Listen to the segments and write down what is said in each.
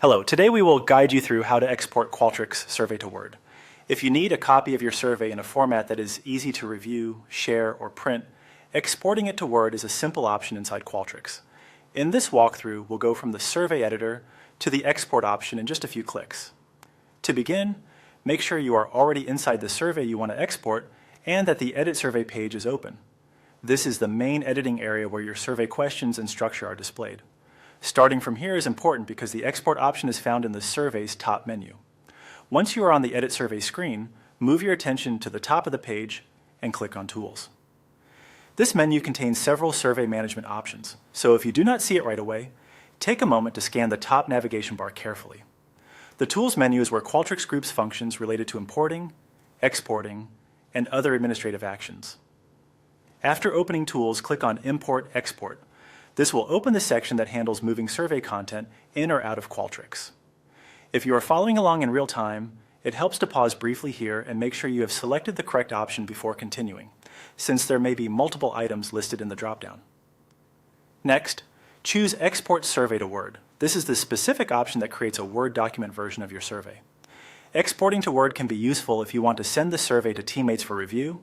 Hello, today we will guide you through how to export Qualtrics survey to Word. If you need a copy of your survey in a format that is easy to review, share, or print, exporting it to Word is a simple option inside Qualtrics. In this walkthrough, we'll go from the survey editor to the export option in just a few clicks. To begin, make sure you are already inside the survey you want to export and that the Edit Survey page is open. This is the main editing area where your survey questions and structure are displayed. Starting from here is important because the export option is found in the survey's top menu. Once you are on the Edit Survey screen, move your attention to the top of the page and click on Tools. This menu contains several survey management options, so if you do not see it right away, take a moment to scan the top navigation bar carefully. The Tools menu is where Qualtrics groups functions related to importing, exporting, and other administrative actions. After opening Tools, click on Import Export. This will open the section that handles moving survey content in or out of Qualtrics. If you are following along in real time, it helps to pause briefly here and make sure you have selected the correct option before continuing, since there may be multiple items listed in the dropdown. Next, choose Export Survey to Word. This is the specific option that creates a Word document version of your survey. Exporting to Word can be useful if you want to send the survey to teammates for review,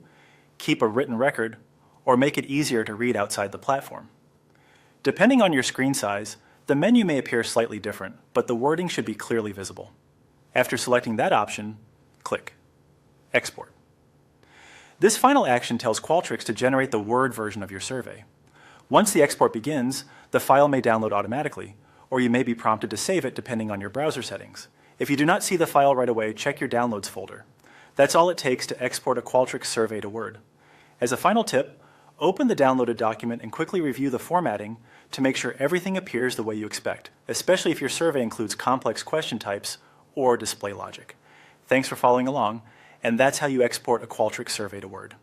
keep a written record, or make it easier to read outside the platform. Depending on your screen size, the menu may appear slightly different, but the wording should be clearly visible. After selecting that option, click Export. This final action tells Qualtrics to generate the Word version of your survey. Once the export begins, the file may download automatically, or you may be prompted to save it depending on your browser settings. If you do not see the file right away, check your Downloads folder. That's all it takes to export a Qualtrics survey to Word. As a final tip, open the downloaded document and quickly review the formatting to make sure everything appears the way you expect, especially if your survey includes complex question types or display logic. Thanks for following along, and that's how you export a Qualtrics survey to Word.